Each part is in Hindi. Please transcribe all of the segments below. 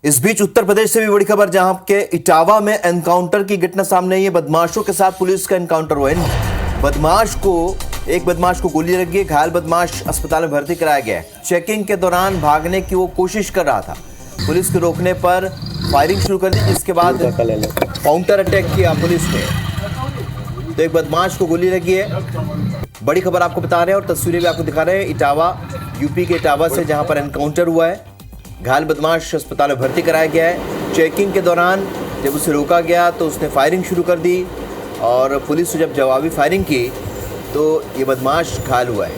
इस बीच उत्तर प्रदेश से भी बड़ी खबर, जहां के इटावा में एनकाउंटर की घटना सामने आई है। बदमाशों के साथ पुलिस का एनकाउंटर हुआ है। एक बदमाश को गोली लगी है। घायल बदमाश अस्पताल में भर्ती कराया गया है। चेकिंग के दौरान भागने की वो कोशिश कर रहा था। पुलिस के रोकने पर फायरिंग शुरू कर दी, जिसके बाद काउंटर अटैक किया पुलिस ने। तो एक बदमाश को गोली लगी है। बड़ी खबर आपको बता रहे हैं और तस्वीरें भी आपको दिखा रहे हैं। इटावा, यूपी के इटावा से, जहां पर एनकाउंटर हुआ है। घायल बदमाश अस्पताल में भर्ती कराया गया है। चेकिंग के दौरान जब उसे रोका गया तो उसने फायरिंग शुरू कर दी और पुलिस ने जब जवाबी फायरिंग की तो ये बदमाश घायल हुआ है।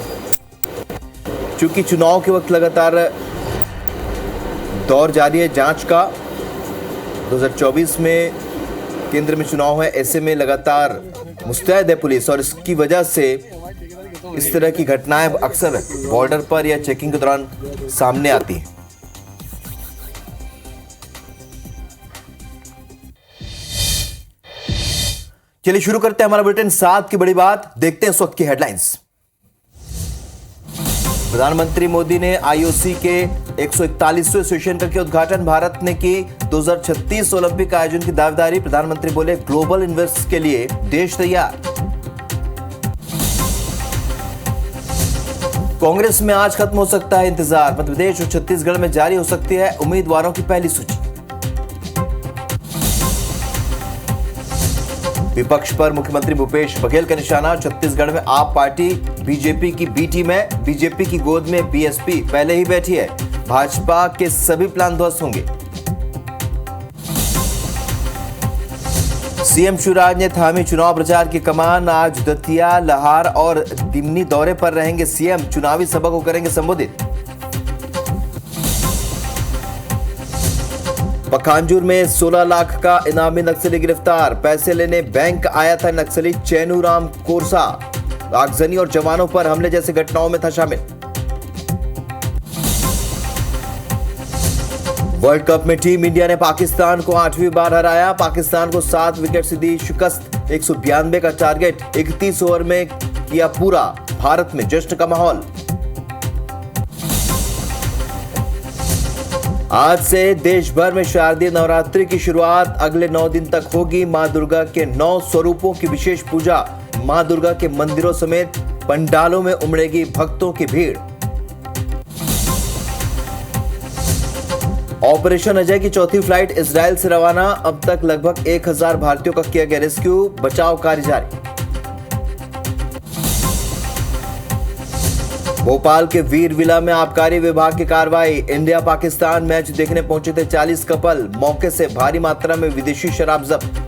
चूंकि चुनाव के वक्त लगातार दौर जारी है जांच का, 2024 में केंद्र में चुनाव है, ऐसे में लगातार मुस्तैद है पुलिस और इसकी वजह से इस तरह की घटनाएं अक्सर बॉर्डर पर या चेकिंग के दौरान सामने आती हैं। चलिए शुरू करते हैं हमारा बुलेटिन 7 की बड़ी बात। देखते हैं इस वक्त की हेडलाइंस। प्रधानमंत्री मोदी ने आईओसी के 141वें सेशन का किया उद्घाटन। भारत ने की 2036 ओलंपिक आयोजन की दावेदारी। प्रधानमंत्री बोले, ग्लोबल इन्वेस्ट के लिए देश तैयार। कांग्रेस में आज खत्म हो सकता है इंतजार। मध्य प्रदेश और छत्तीसगढ़ में जारी हो सकती है उम्मीदवारों की पहली सूची। विपक्ष पर मुख्यमंत्री भूपेश बघेल का निशाना। छत्तीसगढ़ में आप पार्टी बीजेपी की बी टीम है। बीजेपी की गोद में बीएसपी पहले ही बैठी है। भाजपा के सभी प्लान ध्वस्त होंगे। सीएम शिवराज ने थामी चुनाव प्रचार की कमान। आज दतिया, लहार और दिमनी दौरे पर रहेंगे सीएम। चुनावी सभा को करेंगे संबोधित। पखांजूर में 16 लाख का इनामी नक्सली गिरफ्तार। पैसे लेने बैंक आया था नक्सली चैनूराम कोरसा। आगजनी और जवानों पर हमले जैसी घटनाओं में था शामिल। वर्ल्ड कप में टीम इंडिया ने पाकिस्तान को 8वीं बार हराया। पाकिस्तान को 7 विकेट से दी शिकस्त। 192 का टारगेट 31 ओवर में किया पूरा। भारत में जश्न का माहौल। आज से देश भर में शारदीय नवरात्रि की शुरुआत अगले 9 दिन तक होगी। मां दुर्गा के 9 स्वरूपों की विशेष पूजा। मां दुर्गा के मंदिरों समेत पंडालों में उमड़ेगी भक्तों की भीड़। ऑपरेशन अजय की चौथी फ्लाइट इजरायल से रवाना। अब तक लगभग 1000 भारतीयों का किया गया रेस्क्यू। बचाव कार्य जारी। भोपाल के वीर विला में आबकारी विभाग की कार्रवाई। इंडिया पाकिस्तान मैच देखने पहुंचे थे 40 कपल। मौके से भारी मात्रा में विदेशी शराब जब्त।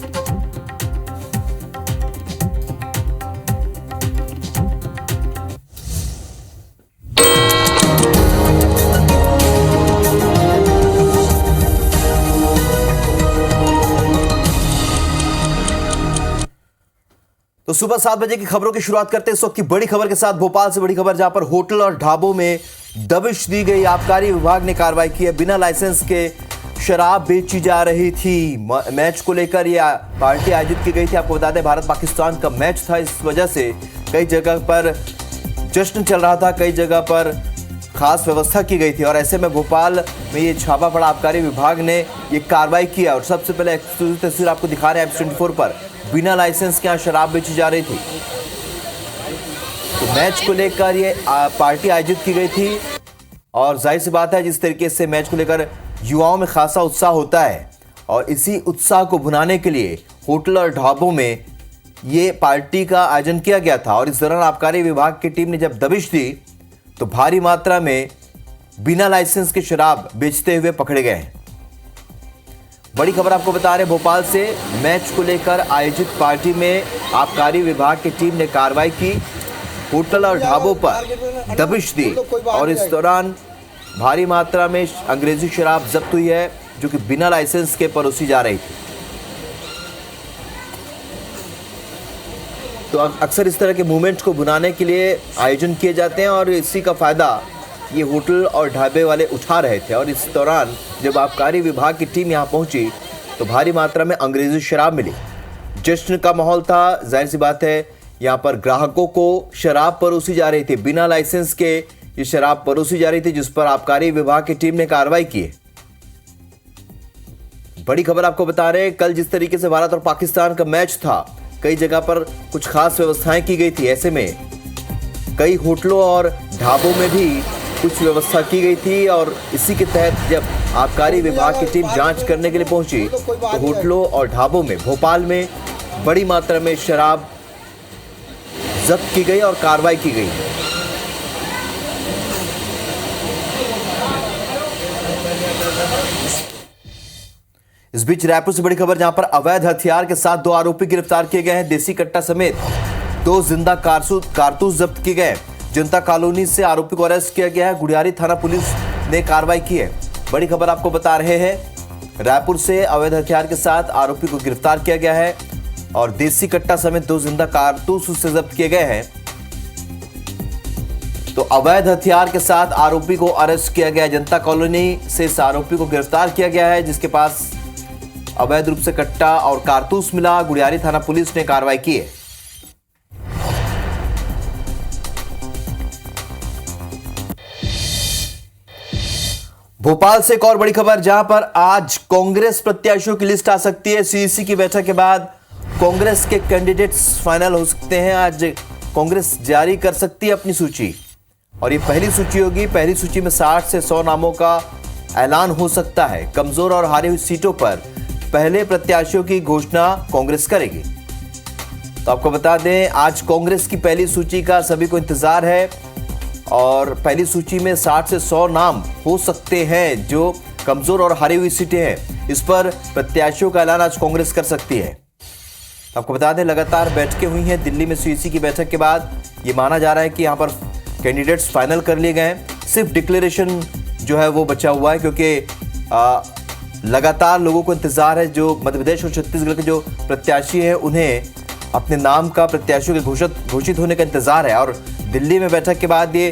तो सुबह 7 बजे की खबरों की शुरुआत करते हैं इस वक्त की बड़ी खबर के साथ। भोपाल से बड़ी खबर, जहां पर होटल और ढाबों में दबिश दी गई। आबकारी विभाग ने कार्रवाई की है। बिना लाइसेंस के शराब बेची जा रही थी। मैच को लेकर यह पार्टी आयोजित की गई थी। आपको बता दें, भारत पाकिस्तान का मैच था। इस वजह से कई जगह पर जश्न चल रहा था, कई जगह पर खास व्यवस्था की गई थी और ऐसे में भोपाल में ये छापा पड़ा। आबकारी विभाग ने ये कार्रवाई किया और सबसे पहले एक्सक्लूसिव तस्वीर आपको दिखा रहे हैं F24 पर। बिना लाइसेंस के यहाँ शराब बेची जा रही थी। तो मैच को लेकर ये पार्टी आयोजित की गई थी और जाहिर सी बात है, जिस तरीके से मैच को लेकर युवाओं में खासा उत्साह होता है और इसी उत्साह को भुनाने के लिए होटल और ढाबों में ये पार्टी का आयोजन किया गया था। और इस दौरान आबकारी विभाग की टीम ने जब दबिश दी तो भारी मात्रा में बिना लाइसेंस के शराब बेचते हुए पकड़े गए हैं। बड़ी खबर आपको बता रहे हैं भोपाल से। मैच को लेकर आयोजित पार्टी में आबकारी विभाग की टीम ने कार्रवाई की। होटल और ढाबों पर दबिश दी और इस दौरान भारी मात्रा में अंग्रेजी शराब जब्त हुई है, जो कि बिना लाइसेंस के परोसी जा रही थी। तो अक्सर इस तरह के मूवमेंट्स को भुनाने के लिए आयोजन किए जाते हैं और इसी का फायदा ये होटल और ढाबे वाले उठा रहे थे। और इस दौरान जब आबकारी विभाग की टीम यहाँ पहुंची तो भारी मात्रा में अंग्रेजी शराब मिली। जश्न का माहौल था। जाहिर सी बात है, यहाँ पर ग्राहकों को शराब परोसी जा रही थी। बिना लाइसेंस के ये शराब परोसी जा रही थी, जिस पर आबकारी विभाग की टीम ने कार्रवाई की है। बड़ी खबर आपको बता रहे हैं, कल जिस तरीके से भारत और पाकिस्तान का मैच था, कई जगह पर कुछ खास व्यवस्थाएं की गई थी। ऐसे में कई होटलों और ढाबों में भी कुछ व्यवस्था की गई थी और इसी के तहत जब आबकारी विभाग की टीम जांच करने के लिए पहुंची तो होटलों और ढाबों में भोपाल में बड़ी मात्रा में शराब जब्त की गई और कार्रवाई की गई। इस बीच रायपुर से बड़ी खबर, जहां पर अवैध हथियार के साथ 2 आरोपी गिरफ्तार किए गए हैं। देसी कट्टा समेत 2 जिंदा कारतूस जब्त किए गए। जनता कॉलोनी से आरोपी को अरेस्ट किया गया है। गुड़ियारी थाना पुलिस ने कार्रवाई की है। बड़ी खबर आपको बता रहे हैं, रायपुर से अवैध हथियार के साथ आरोपी को गिरफ्तार किया गया है और देसी कट्टा समेत 2 जिंदा कारतूस उससे जब्त किए गए हैं। तो अवैध हथियार के साथ आरोपी को अरेस्ट किया गया है। जनता कॉलोनी से इस आरोपी को गिरफ्तार किया गया है, जिसके पास अवैध रूप से कट्टा और कारतूस मिला। गुड़ियारी थाना पुलिस ने कार्रवाई की है। भोपाल से एक और बड़ी खबर, जहां पर आज कांग्रेस प्रत्याशियों की लिस्ट आ सकती है। सीईसी की बैठक के बाद कांग्रेस के कैंडिडेट्स फाइनल हो सकते हैं। आज कांग्रेस जारी कर सकती है अपनी सूची और ये पहली सूची होगी। पहली सूची में 60 से 100 नामों का ऐलान हो सकता है। कमजोर और हारी हुई सीटों पर पहले प्रत्याशियों की घोषणा कांग्रेस करेगी। तो आपको बता दें, आज कांग्रेस की पहली सूची का सभी को इंतजार है और पहली सूची में 60 से 100 नाम हो सकते हैं जो कमजोर और हारी हुई सीटें हैं। इस पर प्रत्याशियों का ऐलान आज कांग्रेस कर सकती है। आपको बता दें, लगातार बैठकें हुई हैं दिल्ली में। सीईसी की बैठक के बाद ये माना जा रहा है कि यहां पर कैंडिडेट्स फाइनल कर लिए गए हैं। सिर्फ डिक्लेरेशन जो है वो बचा हुआ है, क्योंकि लगातार लोगों को इंतजार है। जो मध्य प्रदेश और छत्तीसगढ़ के जो प्रत्याशी हैं उन्हें अपने नाम का प्रत्याशियों के घोषित होने का इंतजार है और दिल्ली में बैठक के बाद ये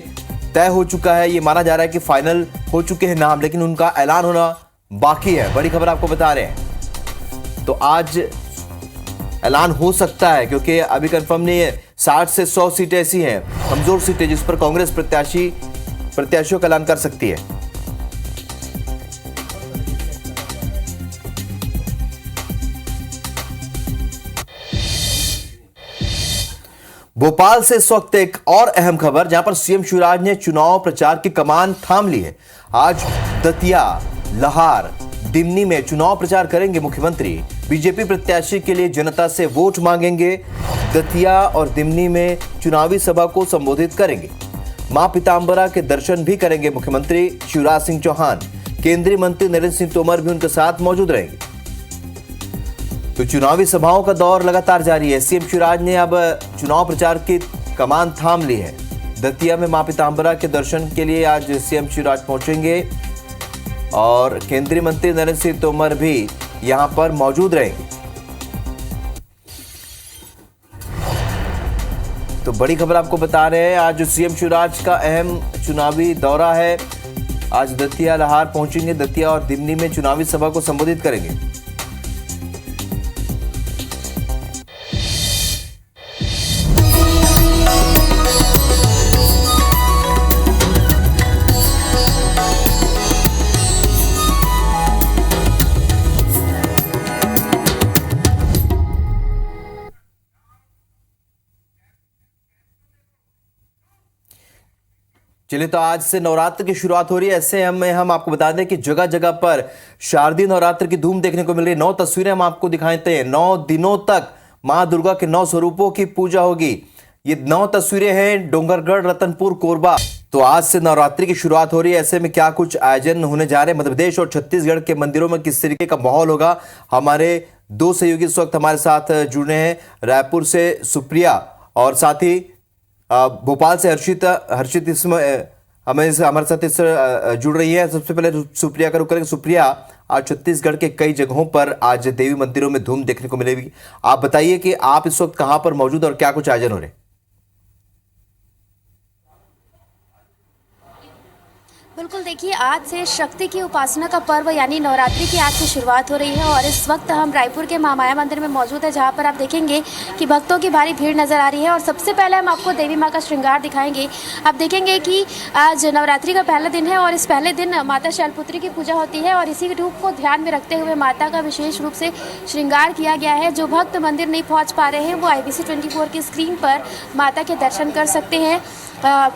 तय हो चुका है। ये माना जा रहा है कि फाइनल हो चुके हैं नाम, लेकिन उनका ऐलान होना बाकी है। बड़ी खबर आपको बता रहे हैं, तो आज ऐलान हो सकता है, क्योंकि अभी कंफर्म नहीं है। 60 से 100 सीटें ऐसी हैं, कमजोर सीटें, जिस पर कांग्रेस प्रत्याशियों का ऐलान कर सकती है। भोपाल से इस वक्त एक और अहम खबर, जहां पर सीएम शिवराज ने चुनाव प्रचार की कमान थाम ली है। आज दतिया, लहार, दिमनी में चुनाव प्रचार करेंगे मुख्यमंत्री। बीजेपी प्रत्याशी के लिए जनता से वोट मांगेंगे। दतिया और दिमनी में चुनावी सभा को संबोधित करेंगे। मां पीतांबरा के दर्शन भी करेंगे मुख्यमंत्री शिवराज सिंह चौहान। केंद्रीय मंत्री नरेंद्र सिंह तोमर भी उनके साथ मौजूद रहेंगे। तो चुनावी सभाओं का दौर लगातार जारी है। सीएम शिवराज ने अब चुनाव प्रचार की कमान थाम ली है। दतिया में मां पीतांबरा के दर्शन के लिए आज सीएम शिवराज पहुंचेंगे और केंद्रीय मंत्री नरेंद्र सिंह तोमर भी यहां पर मौजूद रहेंगे। तो बड़ी खबर आपको बता रहे हैं, आज सीएम शिवराज का अहम चुनावी दौरा है। आज दतिया, लहार पहुंचेंगे। दतिया और दिमनी में चुनावी सभा को संबोधित करेंगे। चलिए, तो आज से नवरात्र की शुरुआत हो रही है। ऐसे हम आपको बता दें कि जगह जगह पर शारदीय नवरात्र की धूम देखने को मिल रही है। 9 तस्वीरें हम आपको दिखाते हैं। 9 दिनों तक मां दुर्गा के 9 स्वरूपों की पूजा होगी। ये 9 तस्वीरें हैं डोंगरगढ़, रतनपुर, कोरबा। तो आज से नवरात्रि की शुरुआत हो रही है। ऐसे में क्या कुछ आयोजन होने जा रहे हैं मध्य प्रदेश और छत्तीसगढ़ के मंदिरों में, किस तरीके का माहौल होगा, हमारे 2 सहयोगी इस वक्त हमारे साथ जुड़ रहे हैं। रायपुर से सुप्रिया और साथ ही भोपाल से हर्षित हमारे साथ इस जुड़ रही है। सबसे पहले सुप्रिया का रुख करेंगे। सुप्रिया, आज छत्तीसगढ़ के कई जगहों पर आज देवी मंदिरों में धूम देखने को मिलेगी। आप बताइए कि आप इस वक्त कहां पर मौजूद और क्या कुछ आयोजन हो रहे हैं। बिल्कुल देखिए, आज से शक्ति की उपासना का पर्व यानी नवरात्रि की आज से शुरुआत हो रही है और इस वक्त हम रायपुर के महामाया मंदिर में मौजूद है, जहां पर आप देखेंगे कि भक्तों की भारी भीड़ नजर आ रही है। और सबसे पहले हम आपको देवी माँ का श्रृंगार दिखाएंगे। आप देखेंगे कि आज नवरात्रि का पहला दिन है और इस पहले दिन माता शैलपुत्री की पूजा होती है और इसी रूप को ध्यान में रखते हुए माता का विशेष रूप से श्रृंगार किया गया है। जो भक्त मंदिर नहीं पहुँच पा रहे हैं वो IBC 24 की स्क्रीन पर माता के दर्शन कर सकते हैं।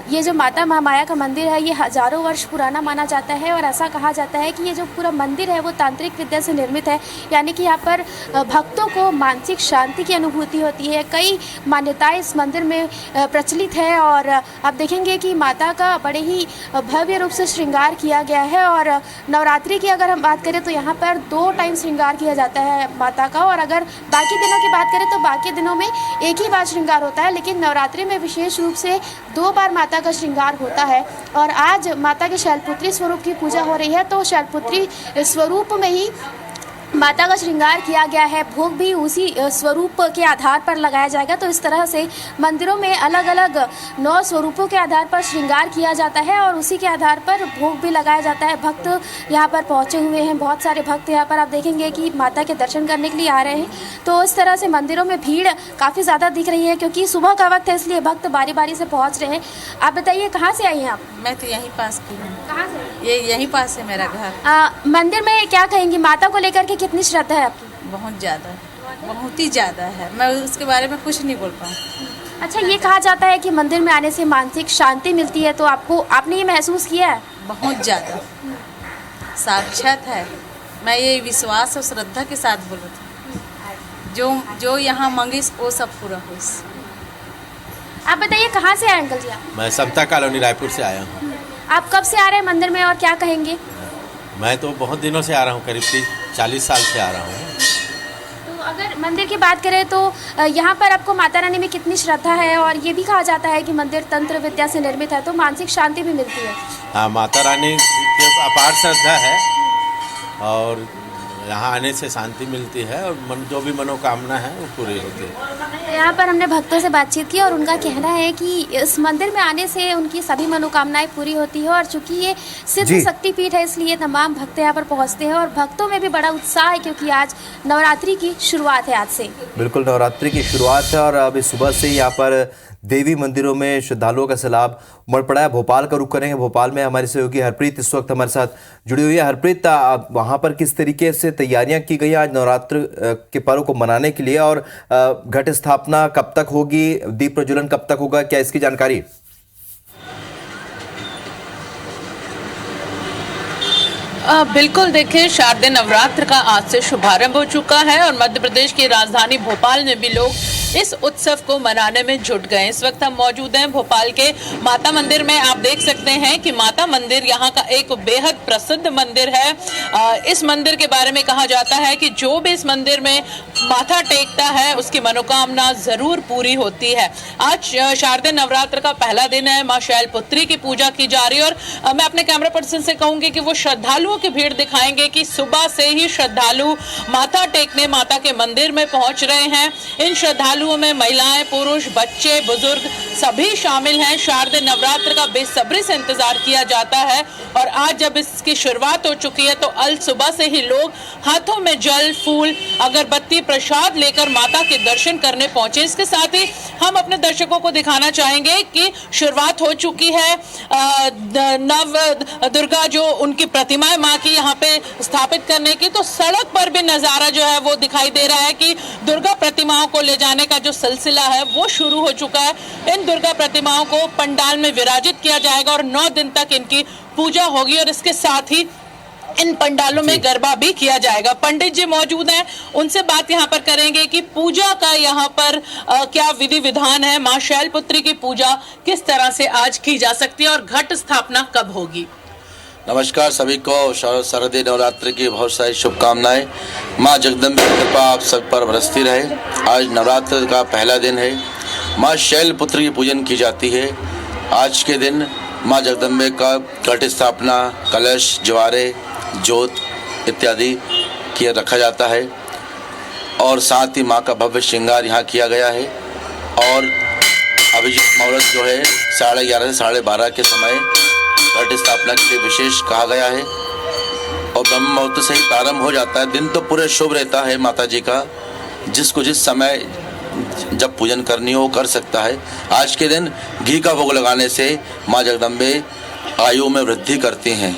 ये जो माता महामाया का मंदिर है ये हजारों वर्ष पुराना माना जाता है और ऐसा कहा जाता है कि ये जो पूरा मंदिर है वो तांत्रिक विद्या से निर्मित है, यानी कि यहाँ पर भक्तों को मानसिक शांति की अनुभूति होती है। कई मान्यताएं इस मंदिर में प्रचलित है और आप देखेंगे कि माता का बड़े ही भव्य रूप से श्रृंगार किया गया है। और नवरात्रि की अगर हम बात करें तो यहाँ पर 2 टाइम श्रृंगार किया जाता है माता का, और अगर बाकी दिनों की बात करें तो बाकी दिनों में एक ही बार श्रृंगार होता है, लेकिन नवरात्रि में विशेष रूप से 2 बार माता का श्रृंगार होता है। और आज माता के शैलपुत्री स्वरूप की पूजा हो रही है, तो शैलपुत्री स्वरूप में ही माता का श्रृंगार किया गया है। भोग भी उसी स्वरूप के आधार पर लगाया जाएगा। तो इस तरह से मंदिरों में अलग अलग 9 स्वरूपों के आधार पर श्रृंगार किया जाता है और उसी के आधार पर भोग भी लगाया जाता है। भक्त यहाँ पर पहुँचे हुए हैं, बहुत सारे भक्त यहाँ पर आप देखेंगे कि माता के दर्शन करने के लिए आ रहे हैं। तो इस तरह से मंदिरों में भीड़ काफ़ी ज़्यादा दिख रही है क्योंकि सुबह का वक्त है, इसलिए भक्त बारी बारी से पहुँच रहे हैं। आप बताइए कहाँ से आई हैं आप? मैं तो यहीं पास की हूँ। कहाँ से? ये यहीं पास है मेरा घर। मंदिर में क्या कहेंगी, माता को लेकर के कितनी श्रद्धा है आपकी? बहुत ज़्यादा, बहुत ही ज़्यादा है। मैं उसके बारे में कुछ नहीं बोल पाऊँ। अच्छा, ये कहा जाता है कि मंदिर में आने से मानसिक शांति मिलती है, तो आपने ये महसूस किया है? बहुत ज़्यादा, साक्षात है। मैं ये विश्वास और श्रद्धा के साथ बोल रही हूँ, जो यहाँ मांगिस वो सब पूरा हो। आप बताइए कहाँ से आए अंकल जी आप? मैं समता कॉलोनी रायपुर से आया हूँ। आप कब से आ रहे हैं मंदिर में और क्या कहेंगे? मैं तो बहुत दिनों से आ रहा हूँ, करीब 40 साल से आ रहा हूँ। तो अगर मंदिर की बात करें तो यहाँ पर आपको माता रानी में कितनी श्रद्धा है? और ये भी कहा जाता है कि मंदिर तंत्र विद्या से निर्मित है, तो मानसिक शांति भी मिलती है। हाँ, माता रानी की अपार श्रद्धा है और यहाँ आने से शांति मिलती है और जो भी मनोकामना है वो पूरी होती है। यहाँ पर हमने भक्तों से बातचीत की और उनका कहना है कि इस मंदिर में आने से उनकी सभी मनोकामनाएं पूरी होती है और चूंकि ये सिद्ध शक्तिपीठ है इसलिए तमाम भक्त यहाँ पर पहुँचते हैं और भक्तों में भी बड़ा उत्साह है क्योंकि आज नवरात्रि की शुरुआत है। आज से बिल्कुल नवरात्रि की शुरुआत है और अभी सुबह से यहाँ पर देवी मंदिरों में श्रद्धालुओं का सैलाब उमड़ पड़ा है। भोपाल का रुख करेंगे। भोपाल में हमारी सहयोगी हरप्रीत इस वक्त हमारे साथ जुड़ी हुई है। हरप्रीत, वहाँ पर किस तरीके से तैयारियां की गई आज नवरात्र के पर्व को मनाने के लिए और घट स्थापना कब तक होगी, दीप प्रज्वलन कब तक होगा, क्या इसकी जानकारी? बिल्कुल, देखिए शारदीय नवरात्र का आज से शुभारंभ हो चुका है और मध्य प्रदेश की राजधानी भोपाल में भी लोग इस उत्सव को मनाने में जुट गए। इस वक्त हम मौजूद हैं भोपाल के माता मंदिर में। आप देख सकते हैं कि माता मंदिर यहाँ का एक बेहद प्रसिद्ध मंदिर है। इस मंदिर के बारे में कहा जाता है कि जो भी इस मंदिर में माथा टेकता है उसकी मनोकामना जरूर पूरी होती है। आज शारदीय नवरात्र का पहला दिन है। माँ शैलपुत्री की पूजा की जा रही है और मैं अपने कैमरा पर्सन से कहूंगी कि वो श्रद्धालुओं की भीड़ दिखाएंगे कि सुबह से ही श्रद्धालु माथा टेकने माता के मंदिर में पहुंच रहे हैं। इन श्रद्धालुओं में महिलाएं, पुरुष, बच्चे, बुजुर्ग सभी शामिल हैं। शारदीय नवरात्र का बेसब्री से इंतजार किया जाता है और आज जब इसकी शुरुआत हो चुकी है तो अल सुबह से ही लोग हाथों में जल, फूल, अगरबत्ती, प्रसाद लेकर माता के दर्शन करने पहुंचे। इसके साथ ही हम अपने दर्शकों को दिखाना चाहेंगे कि शुरुआत हो चुकी है नव दुर्गा जो उनकी प्रतिमाएं माँ की यहाँ पे स्थापित करने की। तो सड़क पर भी नजारा जो है वो दिखाई दे रहा है कि दुर्गा प्रतिमाओं को ले जाने का जो सिलसिला है वो शुरू हो चुका है। इन दुर्गा प्रतिमाओं को पंडाल में विराजित किया जाएगा और 9 दिन तक इनकी पूजा होगी और इसके साथ ही इन पंडालों में गरबा भी किया जाएगा। पंडित जी मौजूद हैं, उनसे बात यहाँ पर करेंगे कि पूजा का यहाँ पर क्या विधि विधान है, माँ शैलपुत्री की पूजा किस तरह से आज की जा सकती है और घट स्थापना कब होगी। नमस्कार सभी को शारदीय नवरात्र की बहुत सारी शुभकामनाएं। माँ जगदम्बे की कृपा आप सब पर बरसती रहे। आज नवरात्र का पहला दिन है। माँ शैलपुत्री की पूजन की जाती है। आज के दिन माँ जगदम्बे का घट स्थापना, कलश, ज्वारे, जोत इत्यादि किया रखा जाता है और साथ ही माँ का भव्य श्रृंगार यहाँ किया गया है। और अभिजीत मुहूर्त जो है 11:30 से 12:30 के समय घट स्थापना के लिए विशेष कहा गया है और ब्रह्म मुहूर्त से ही प्रारंभ हो जाता है। दिन तो पूरे शुभ रहता है माता जी का, जिसको जिस समय जब पूजन करनी हो कर सकता है। आज के दिन घी का भोग लगाने से माँ जगदम्बे आयु में वृद्धि करती हैं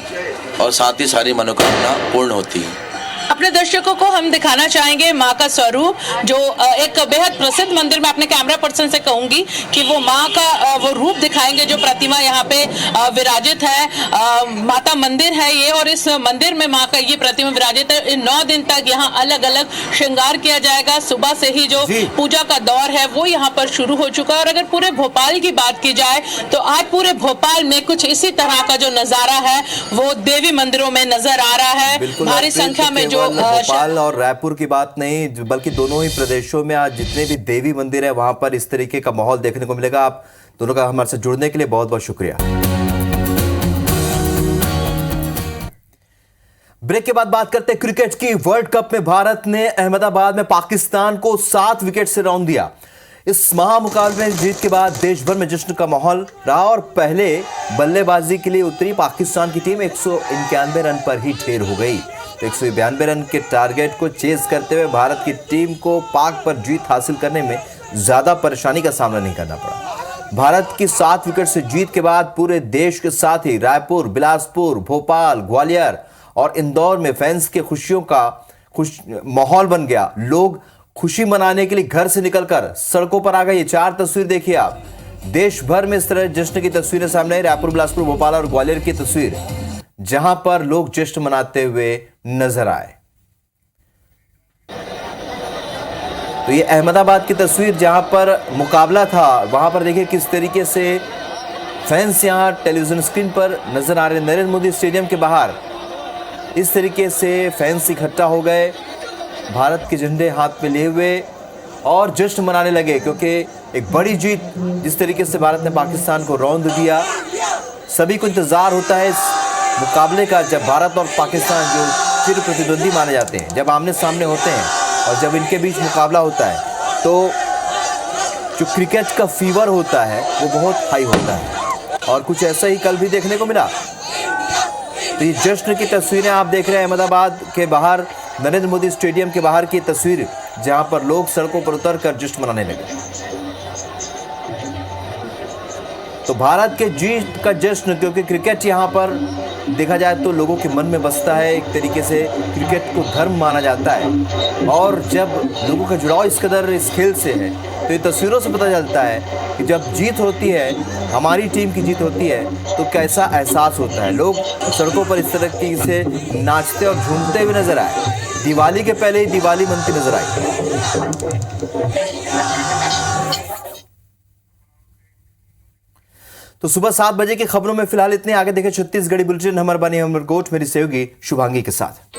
और साथ ही सारी मनोकामना पूर्ण होती है। अपने दर्शकों को हम दिखाना चाहेंगे माँ का स्वरूप, जो एक बेहद प्रसिद्ध मंदिर में अपने कैमरा पर्सन से कहूंगी कि वो माँ का वो रूप दिखाएंगे जो प्रतिमा यहाँ पे विराजित है। माता मंदिर है ये, और इस मंदिर में माँ का ये प्रतिमा विराजित है। इन 9 दिन तक यहाँ अलग अलग श्रृंगार किया जाएगा। सुबह से ही जो पूजा का दौर है वो यहाँ पर शुरू हो चुका है। और अगर पूरे भोपाल की बात की जाए तो आज पूरे भोपाल में कुछ इसी तरह का जो नजारा है वो देवी मंदिरों में नजर आ रहा है। भारी संख्या में भोपाल और रायपुर की बात नहीं, बल्कि दोनों ही प्रदेशों में आज जितने भी देवी मंदिर है वहां पर इस तरीके का माहौल देखने को मिलेगा। आप दोनों का हमारे साथ जुड़ने के लिए बहुत बहुत शुक्रिया। ब्रेक के बाद बात करते हैं क्रिकेट की। वर्ल्ड कप में भारत ने अहमदाबाद में पाकिस्तान को 7 विकेट से रौंद दिया। इस महामुकाबले में जीत के बाद देश भर में जश्न का माहौल रहा और पहले बल्लेबाजी के लिए उतरी पाकिस्तान की टीम 191 रन पर ही ढेर हो गई। तो 192 रन के टारगेट को चेज करते हुए भारत की टीम को पाक पर जीत हासिल करने में ज्यादा परेशानी का सामना नहीं करना पड़ा। भारत की 7 विकेट से जीत के बाद पूरे देश के साथ ही रायपुर, बिलासपुर, भोपाल, ग्वालियर और इंदौर में फैंस के खुशियों का माहौल बन गया। लोग खुशी मनाने के लिए घर से निकलकर सड़कों पर आ गए। ये 4 तस्वीर देखिए आप। देश भर में इस तरह जश्न की तस्वीरें सामने आई। रायपुर, बिलासपुर, भोपाल और ग्वालियर की तस्वीर, जहां पर लोग जश्न मनाते हुए नजर आए। तो ये अहमदाबाद की तस्वीर जहां पर मुकाबला था, वहां पर देखिए किस तरीके से फैंस यहां टेलीविजन स्क्रीन पर नजर आ रहे। नरेंद्र मोदी स्टेडियम के बाहर इस तरीके से फैंस इकट्ठा हो गए, भारत के झंडे हाथ में लिए हुए और जश्न मनाने लगे, क्योंकि एक बड़ी जीत जिस तरीके से भारत ने पाकिस्तान को रौंद दिया। सभी को इंतजार होता है इस मुकाबले का, जब भारत और पाकिस्तान जो चिर प्रतिद्वंदी माने जाते हैं, जब आमने सामने होते हैं और जब इनके बीच मुकाबला होता है तो जो क्रिकेट का फीवर होता है वो बहुत हाई होता है। और कुछ ऐसा ही कल भी देखने को मिला। तो ये जश्न की तस्वीरें आप देख रहे हैं अहमदाबाद के बाहर, नरेंद्र मोदी स्टेडियम के बाहर की तस्वीर, जहां पर लोग सड़कों पर उतरकर जश्न मनाने लगे। तो भारत के जीत का जश्न, क्योंकि क्रिकेट यहाँ पर देखा जाए तो लोगों के मन में बसता है। एक तरीके से क्रिकेट को धर्म माना जाता है और जब लोगों का जुड़ाव इस कदर इस खेल से है तो ये तस्वीरों से पता चलता है कि जब जीत होती है, हमारी टीम की जीत होती है, तो कैसा एहसास होता है। लोग सड़कों पर इस तरीके से नाचते और झूमते हुए नजर आए। दिवाली के पहले ही दिवाली मनती नजर आई। तो सुबह 7 बजे की खबरों में फिलहाल इतने। आगे देखें छत्तीसगढ़ी बुलेटिन। हमारे बनी हमर गोट, मेरी सहयोगी शुभांगी के साथ।